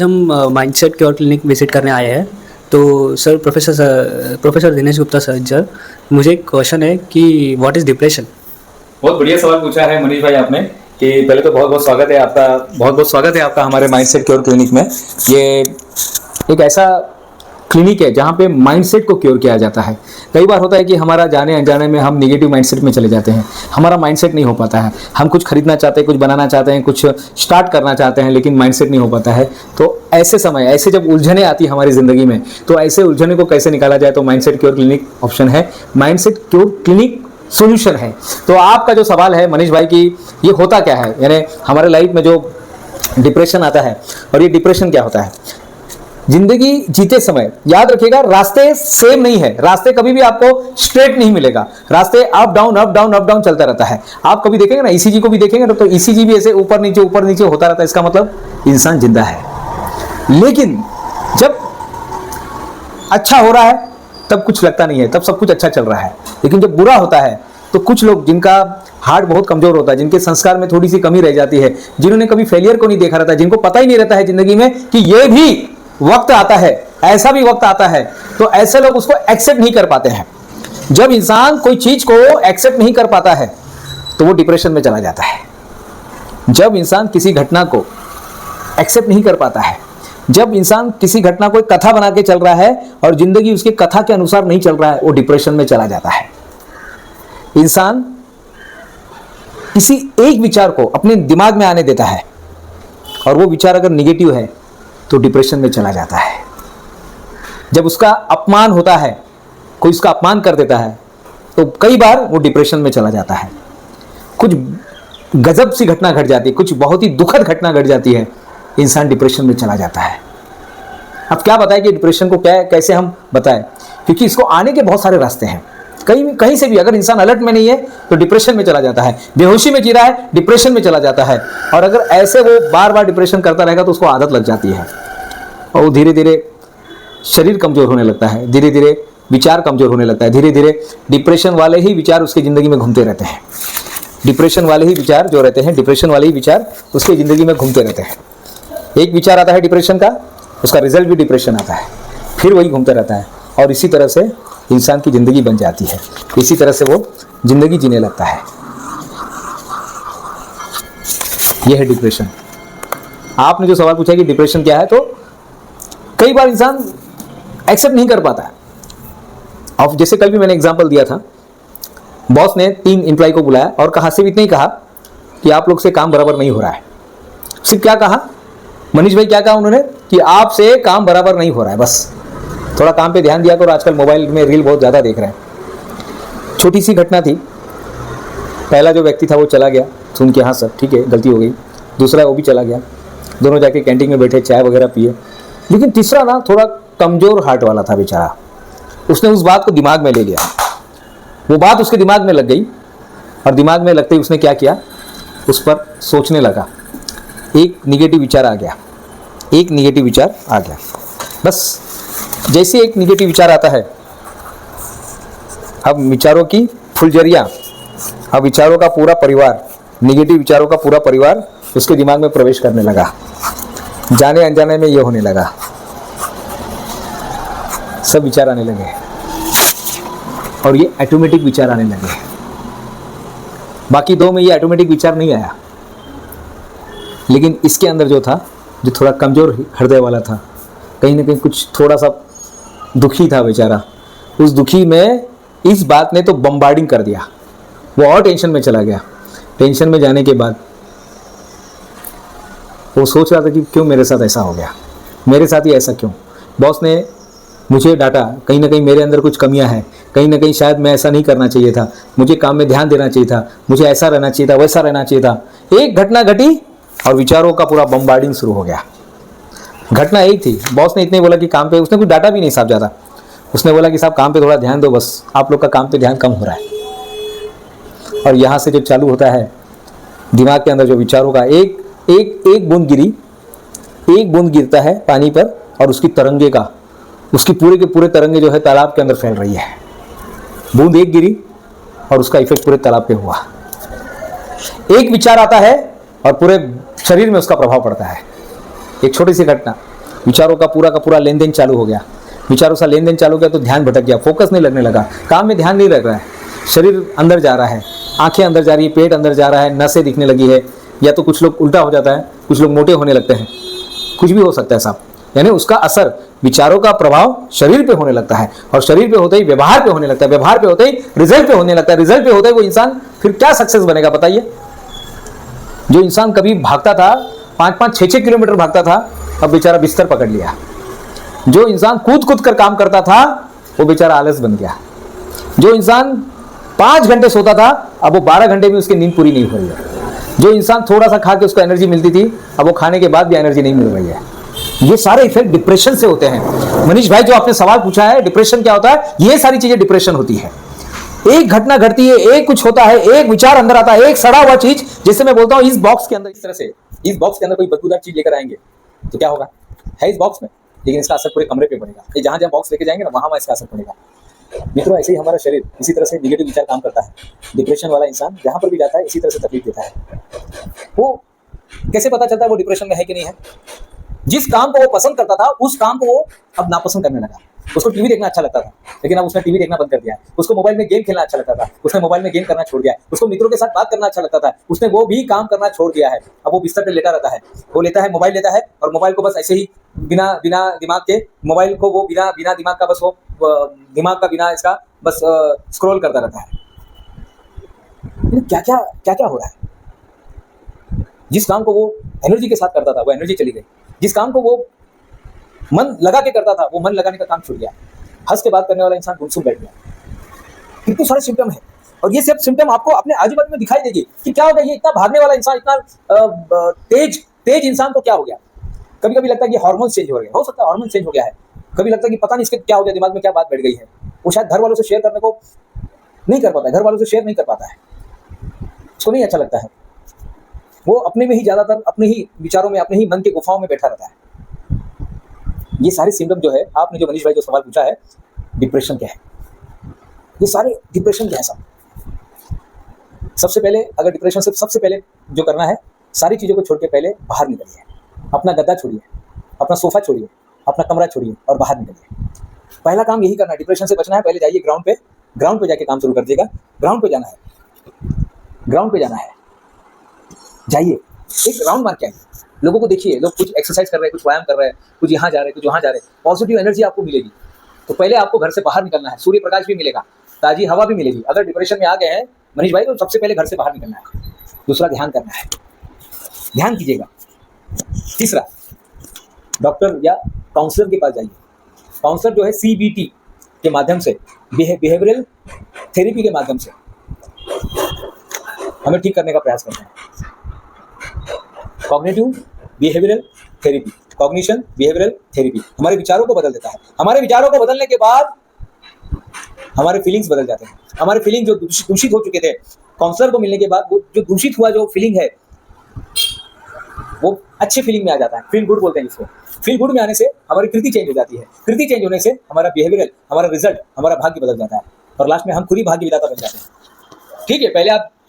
हम mindset cure clinic visit करने आए हैं। तो sir professor Dinesh Gupta sir, मुझे एक क्वेश्चन है कि व्हाट इज़ डिप्रेशन। बहुत बढ़िया सवाल पूछा है मनीष भाई आपने। कि पहले तो बहुत बहुत स्वागत है आपका हमारे माइंडसेट क्योर क्लिनिक में। ये एक ऐसा क्लिनिक है जहाँ पे माइंडसेट को क्योर किया जाता है। कई बार होता है कि हमारा जाने अनजाने में हम नेगेटिव माइंडसेट में चले जाते हैं, हमारा माइंडसेट नहीं हो पाता है। हम कुछ खरीदना चाहते हैं, कुछ बनाना चाहते हैं, कुछ स्टार्ट करना चाहते हैं, लेकिन माइंडसेट नहीं हो पाता है। तो ऐसे जब उलझने आती है हमारी ज़िंदगी में, तो ऐसे उलझने को कैसे निकाला जाए, तो माइंडसेट क्योर क्लिनिक ऑप्शन है। माइंडसेट क्योर क्लिनिक सोल्यूशन है। तो आपका जो सवाल है मनीष भाई की, ये होता क्या है, यानी हमारे लाइफ में जो डिप्रेशन आता है, और ये डिप्रेशन क्या होता है। जिंदगी जीते समय याद रखिएगा, रास्ते सेम नहीं है। रास्ते कभी भी आपको स्ट्रेट नहीं मिलेगा। रास्ते अप डाउन चलता रहता है। आप कभी देखेंगे ना, ईसीजी को भी देखेंगे ना, तो ईसीजी भी ऐसे ऊपर नीचे होता रहता है। इसका मतलब इंसान जिंदा है। लेकिन जब अच्छा हो रहा है तब कुछ लगता नहीं है, तब सब कुछ अच्छा चल रहा है। लेकिन जब बुरा होता है तो कुछ लोग जिनका हार्ट बहुत कमजोर होता है, जिनके संस्कार में थोड़ी सी कमी रह जाती है, जिन्होंने कभी फेलियर को नहीं देखा रहता है, जिनको पता ही नहीं रहता है जिंदगी में कि ये भी वक्त आता है, ऐसा भी वक्त आता है, तो ऐसे लोग उसको एक्सेप्ट नहीं कर पाते हैं। जब इंसान कोई चीज को एक्सेप्ट नहीं कर पाता है तो वो डिप्रेशन में चला जाता है। जब इंसान किसी घटना को एक्सेप्ट नहीं कर पाता है, जब इंसान किसी घटना को एक कथा बना के चल रहा है और जिंदगी उसकी कथा के अनुसार नहीं चल रहा है, वो डिप्रेशन में चला जाता है। इंसान किसी एक विचार को अपने दिमाग में आने देता है और वो विचार अगर निगेटिव है तो डिप्रेशन में चला जाता है। जब उसका अपमान होता है, कोई उसका अपमान कर देता है, तो कई बार वो डिप्रेशन में चला जाता है। कुछ गजब सी घटना घट जाती है, कुछ बहुत ही दुखद घटना घट जाती है, इंसान डिप्रेशन में चला जाता है। अब क्या बताएं कि डिप्रेशन को कैसे हम बताएं, क्योंकि इसको आने के बहुत सारे रास्ते हैं। कहीं से भी अगर इंसान अलर्ट में नहीं है तो डिप्रेशन में चला जाता है। बेहोशी में जी रहा है, डिप्रेशन में चला जाता है। और अगर ऐसे वो बार बार डिप्रेशन करता रहेगा तो उसको आदत लग जाती है और वो धीरे धीरे शरीर कमजोर होने लगता है, धीरे धीरे विचार कमजोर होने लगता है, धीरे धीरे डिप्रेशन वाले ही विचार उसकी ज़िंदगी में घूमते रहते हैं। डिप्रेशन वाले ही विचार जो रहते हैं, डिप्रेशन वाले ही विचार उसकी ज़िंदगी में घूमते रहते हैं। एक विचार आता है डिप्रेशन का, उसका रिजल्ट भी डिप्रेशन आता है, फिर वही घूमता रहता है और इसी तरह से इंसान की ज़िंदगी बन जाती है। इसी तरह से वो ज़िंदगी जीने लगता है। यह है डिप्रेशन। आपने जो सवाल पूछा कि डिप्रेशन क्या है, तो कई बार इंसान एक्सेप्ट नहीं कर पाता है। अब जैसे कल भी मैंने एग्जांपल दिया था, बॉस ने 3 एम्प्लॉय को बुलाया और कहा, सिर्फ इतना ही कहा कि आप लोग से काम बराबर नहीं हो रहा है। सिर्फ क्या कहा मनीष भाई, क्या कहा उन्होंने कि आपसे काम बराबर नहीं हो रहा है। बस थोड़ा काम पे ध्यान दिया करो, आजकल मोबाइल में रील बहुत ज़्यादा देख रहे हैं। छोटी सी घटना थी। पहला जो व्यक्ति था वो चला गया, सुन के हाँ सर ठीक है गलती हो गई। दूसरा वो भी चला गया, दोनों जाके कैंटीन में बैठे, चाय वगैरह पिए। लेकिन तीसरा ना थोड़ा कमज़ोर हार्ट वाला था बेचारा, उसने उस बात को दिमाग में ले लिया। वो बात उसके दिमाग में लग गई और दिमाग में लगते ही उसने क्या किया, उस पर सोचने लगा। एक निगेटिव विचार आ गया। बस जैसे एक निगेटिव विचार आता है, अब विचारों की फुलझड़ियाँ, अब विचारों का पूरा परिवार, निगेटिव विचारों का पूरा परिवार उसके दिमाग में प्रवेश करने लगा। जाने अनजाने में ये होने लगा, सब विचार आने लगे और ये ऑटोमेटिक विचार आने लगे। बाकी 2 में ये ऑटोमेटिक विचार नहीं आया, लेकिन इसके अंदर जो था, जो थोड़ा कमज़ोर हृदय वाला था, कहीं ना कहीं कुछ थोड़ा सा दुखी था बेचारा। उस दुखी में इस बात ने तो बम्बार्डिंग कर दिया, वो और टेंशन में चला गया। टेंशन में जाने के बाद वो सोच रहा था कि क्यों मेरे साथ ऐसा हो गया, मेरे साथ ही ऐसा क्यों। बॉस ने मुझे डांटा, कहीं ना कहीं मेरे अंदर कुछ कमियां हैं, कहीं ना कहीं शायद मैं ऐसा नहीं करना चाहिए था, मुझे काम में ध्यान देना चाहिए था, मुझे ऐसा रहना चाहिए था, वैसा रहना चाहिए था। एक घटना घटी और विचारों का पूरा बम्बार्डिंग शुरू हो गया। घटना यही थी, बॉस ने इतने बोला कि काम पे, उसने कुछ डाटा भी नहीं साहब ज़्यादा, उसने बोला कि साहब काम पे थोड़ा ध्यान दो, बस आप लोग का काम पे ध्यान कम हो रहा है। और यहाँ से जब चालू होता है दिमाग के अंदर जो विचारों का एक बूंद गिरी, एक बूंद गिरता है पानी पर और उसकी तरंगे का, उसकी पूरे के पूरे तरंगे जो है तालाब के अंदर फैल रही है। बूंद एक गिरी और उसका इफेक्ट पूरे तालाब पे हुआ। एक विचार आता है और पूरे शरीर में उसका प्रभाव पड़ता है। एक छोटी सी घटना, विचारों का पूरा लेन देन चालू हो गया, विचारों सा लेन देन चालू हो गया तो ध्यान भटक गया, फोकस नहीं लगने लगा, काम में ध्यान नहीं लग रहा है, शरीर अंदर जा रहा है, आंखें अंदर जा रही है, पेट अंदर जा रहा है, नसें दिखने लगी है, या तो कुछ लोग उल्टा हो जाता है, कुछ लोग मोटे होने लगते हैं, कुछ भी हो सकता है साहब। यानी उसका असर, विचारों का प्रभाव शरीर पे होने लगता है, और शरीर पे होते ही व्यवहार पे होने लगता है, व्यवहार पे होते ही रिजल्ट पे होने लगता है, रिजल्ट पे होते ही वो इंसान फिर क्या सक्सेस बनेगा बताइए। जो इंसान कभी भागता था 5-5, 6-6 किलोमीटर भागता था, अब बेचारा बिस्तर पकड़ लिया। जो इंसान कूद कर काम करता था वो बेचारा आलस बन गया। जो इंसान 5 घंटे सोता था अब वो 12 घंटे में उसकी नींद पूरी नहीं हो रही है। जो इंसान थोड़ा सा खा के उसको एनर्जी मिलती थी अब वो खाने के बाद भी एनर्जी नहीं मिल रही है। ये सारे इफेक्ट डिप्रेशन से होते हैं। मनीष भाई जो आपने सवाल पूछा है डिप्रेशन क्या होता है, ये सारी चीजें डिप्रेशन होती है। एक घटना घटती है, एक कुछ होता है, एक विचार अंदर आता है, एक सड़ा हुआ चीज, जैसे मैं बोलता हूं इस बॉक्स के अंदर, इस तरह से इस बॉक्स के अंदर कोई बदबूदार चीज लेकर आएंगे तो क्या होगा, है इस बॉक्स में, लेकिन इसका असर पूरे कमरे पे पड़ेगा। ये जहां जहां बॉक्स लेके जाएंगे ना वहां इसका असर पड़ेगा। मित्रों ऐसे ही हमारा शरीर इसी तरह से निगेटिव विचार काम करता है। डिप्रेशन वाला इंसान जहां पर भी जाता है इसी तरह से तकलीफ देता है। वो कैसे पता चलता है वो डिप्रेशन में है कि नहीं है? जिस काम को वो पसंद करता था उस काम को वो अब नापसंद करने लगा। उसको टीवी देखना अच्छा लगता था लेकिन अब उसने टीवी देखना बंद कर दिया है। उसको मोबाइल में गेम खेलना अच्छा लगता था, उसने मोबाइल में गेम करना छोड़ दिया है। उसको मित्रों के साथ बात करना अच्छा लगता था, उसने वो भी काम करना छोड़ दिया है। अब वो बिस्तर पे लेटा रहता है, वो लेता है मोबाइल लेता है और मोबाइल को बस ऐसे ही बिना दिमाग के, मोबाइल को वो बिना दिमाग का बस वो दिमाग का बिना इसका बस स्क्रॉल करता रहता है। क्या क्या हो रहा है? जिस काम को वो एनर्जी के साथ करता था वो एनर्जी चली गई। जिस काम को वो मन लगा के करता था वो मन लगाने का काम छूट गया। हंस के बात करने वाला इंसान गुमसुम बैठ गया। कितने सारे सिम्टम है और ये सब सिम्टम आपको अपने आजू बाजू में दिखाई देगी कि क्या हो गया, ये इतना भागने वाला इंसान, इतना तेज इंसान को क्या हो गया। कभी कभी लगता है कि हार्मोन चेंज हो गया, हो सकता है हार्मोन चेंज हो गया है। कभी लगता है कि पता नहीं इसके क्या हो गया, दिमाग में क्या बात बैठ गई है। वो शायद घर वालों से शेयर करने को नहीं कर पाता है, घर वालों से शेयर नहीं कर पाता है, उसको नहीं अच्छा लगता है। वो अपने में ही ज्यादातर अपने ही विचारों में, अपने ही मन के गुफाओं में बैठा रहता है। ये सारे सिम्टम जो है, आपने जो मनीष भाई जो सवाल पूछा है डिप्रेशन क्या है, ये सारे डिप्रेशन क्या है सब। सबसे पहले अगर डिप्रेशन से सबसे पहले जो करना है, सारी चीज़ों को छोड़ के पहले बाहर निकलिए। अपना गद्दा छोड़िए, अपना सोफा छोड़िए, अपना कमरा छोड़िए और बाहर निकलिए। पहला काम यही करना है। डिप्रेशन से बचना है, पहले जाइए ग्राउंड पे जाके काम शुरू कर दिएगा। ग्राउंड पे जाना है, जाइए एक राउंड मार के आइए। लोगों को देखिए, लोग कुछ एक्सरसाइज कर रहे हैं, कुछ व्यायाम कर रहे हैं, कुछ यहाँ जा रहे हैं, कुछ वहाँ जा रहे हैं। पॉजिटिव एनर्जी आपको मिलेगी। तो पहले आपको घर से बाहर निकलना है, सूर्य प्रकाश भी मिलेगा, ताजी हवा भी मिलेगी। अगर डिप्रेशन में आ गए हैं मनीष भाई तो सबसे पहले घर से बाहर निकलना है। दूसरा, ध्यान करना है, ध्यान कीजिएगा। तीसरा, डॉक्टर या काउंसलर के पास जाइए। काउंसलर जो है CBT के माध्यम से, बिहेवियरल थेरेपी के माध्यम से हमें ठीक करने का प्रयास करते हैं। Cognitive behavioural therapy, cognition behavioural therapy हमारे विचारों को बदल देता है। हमारे विचारों को बदलने के बाद हमारे फीलिंग्स बदल जाते हैं। हमारे फीलिंग जो दूषित हो चुके थे, काउंसलर को मिलने के बाद वो जो दूषित हुआ जो फीलिंग है वो अच्छी फीलिंग में आ जाता है। फील गुड बोलते हैं इसको। फील गुड में आने से हमारी कृति चेंज हो जाती है। कृति चेंज होने से हमारा बिहेवियरल, हमारा रिजल्ट, हमारा भाग्य बदल जाता है और लास्ट में हम खुद ही भाग्य विधाता बन जाते हैं। ठीक है,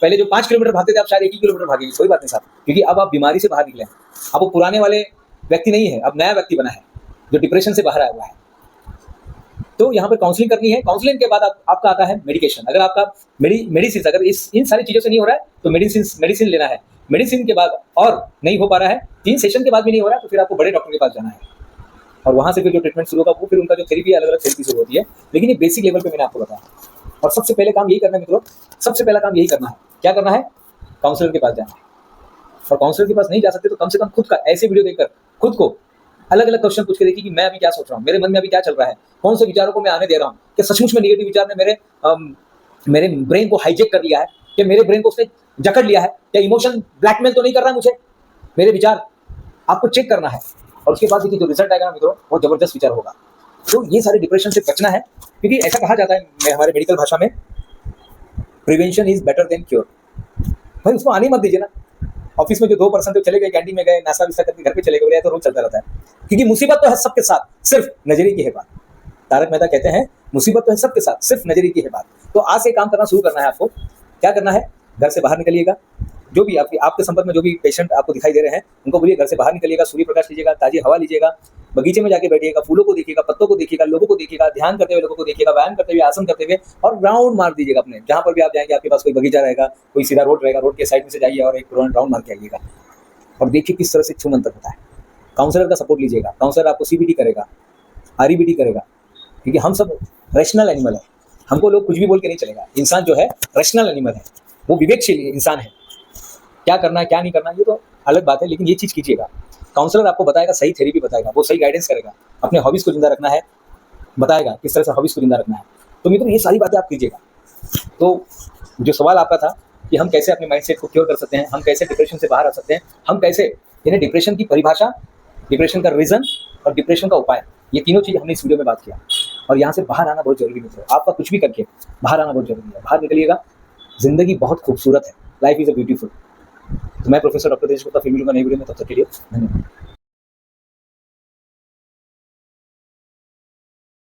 पहले जो 5 किलोमीटर भागते थे आप शायद 1 ही किलोमीटर भागेंगे, कोई बात नहीं साहब, क्योंकि अब आप बीमारी से बाहर निकले हैं। अब वो पुराने वाले व्यक्ति नहीं है, अब नया व्यक्ति बना है जो डिप्रेशन से बाहर आया हुआ है। तो यहाँ पर काउंसलिंग करनी है। काउंसलिंग के बाद आपका आता है मेडिकेशन। अगर आपका मेडिसिन अगर इन सारी चीज़ों से नहीं हो रहा है तो मेडिसिन लेना है। मेडिसिन के बाद और नहीं हो पा रहा है, 3 सेशन के बाद भी नहीं हो रहा है, तो फिर आपको बड़े डॉक्टर के पास जाना है और वहाँ से फिर जो ट्रीटमेंट शुरू होगा वो फिर उनका जो थेरेपी अलग अलग थेरेपी शुरू होती है। लेकिन ये बेसिक लेवल पे मैंने आपको बताया। और सबसे पहले काम यही करना है मित्रों, सबसे पहला काम यही करना है। क्या करना है? काउंसलर के पास जाना है। और काउंसलर के पास नहीं जा सकते तो कम से कम खुद का ऐसे वीडियो देखकर खुद को अलग अलग क्वेश्चन पूछ के देखिए कि मैं अभी क्या सोच रहा हूँ, मेरे मन में अभी क्या चल रहा है, कौन से विचारों को मैं आने दे रहा हूँ। क्या सचमुच में निगेटिव विचार ने मेरे ब्रेन को हाईजेक कर लिया है? क्या मेरे ब्रेन को उसने जकड़ लिया है? क्या इमोशन ब्लैकमेल तो नहीं कर रहा है मुझे? मेरे विचार आपको चेक करना है और उसके बाद देखिए जो रिजल्ट आएगा ना मित्रों वो जबरदस्त विचार होगा। तो ये सारे डिप्रेशन से बचना है, क्योंकि ऐसा कहा जाता है हमारे मेडिकल भाषा में, prevention is better than cure. भाई उसको आने मत दीजिए ना। ऑफिस में जो 2% तो चले गए, कैंटीन में गए, नाश्ता विस्ता करके घर पे चले गए, तो रोज चलता रहता है। क्योंकि मुसीबत तो है सबके साथ, सिर्फ नजरिए की है बात। तारक मेहता कहते हैं मुसीबत तो है सबके साथ, सिर्फ नजरिए की है बात। तो आज से काम करना शुरू करना है आपको। क्या करना है? घर से बाहर निकलिएगा, जो भी आपके संपर्क में जो भी पेशेंट आपको दिखाई दे रहे हैं उनको बोलिए घर से बाहर निकलिएगा, सूर्य प्रकाश लीजिएगा, ताजी हवा लीजिएगा, बगीचे में जाके बैठिएगा, फूलों को देखिएगा, पत्तों को देखिएगा, लोगों को देखिएगा, ध्यान करते हुए लोगों को देखिएगा, व्यायाम करते हुए, आसन करते हुए, और राउंड मार दीजिएगा अपने जहाँ पर भी आप जाएंगे। आपके पास कोई बगीचा रहेगा, कोई सीधा रोड रहेगा, रोड के साइड में से जाइए और एक राउंड मार के आइएगा और देखिए किस तरह से छू मंतर होता है। काउंसलर का सपोर्ट लीजिएगा, काउंसलर आपको CBT करेगा, REBT करेगा, क्योंकि हम सब रैशनल एनिमल है, हमको लोग कुछ भी बोल के नहीं चलेगा। इंसान जो है रैशनल एनिमल है, वो विवेकशील इंसान है। क्या करना है क्या नहीं करना ये तो अलग बात है, लेकिन ये चीज़ कीजिएगा। काउंसलर आपको बताएगा, सही थेरेपी बताएगा, वो सही गाइडेंस करेगा, अपने हॉबीज़ को जिंदा रखना है बताएगा, किस तरह से हॉबीज़ को जिंदा रखना है। तो मित्रों ये सारी बातें आप कीजिएगा। तो जो सवाल आपका था कि हम कैसे अपने माइंडसेट को क्योर कर सकते हैं, हम कैसे डिप्रेशन से बाहर आ सकते हैं, हम कैसे, यानी डिप्रेशन की परिभाषा, डिप्रेशन का रीज़न और डिप्रेशन का उपाय, ये तीनों चीज़ हमने इस वीडियो में बात किया। और यहाँ से बाहर आना बहुत जरूरी मित्रों, आपका कुछ भी करके बाहर आना बहुत जरूरी है। बाहर निकलिएगा, जिंदगी बहुत खूबसूरत है, लाइफ इज़ अ ब्यूटीफुल। तो मैं प्रोफेसर डॉक्टर दिनेश गुप्ता फिर मिलूंगा नई वीडियो में, तब तक के लिए धन्यवाद।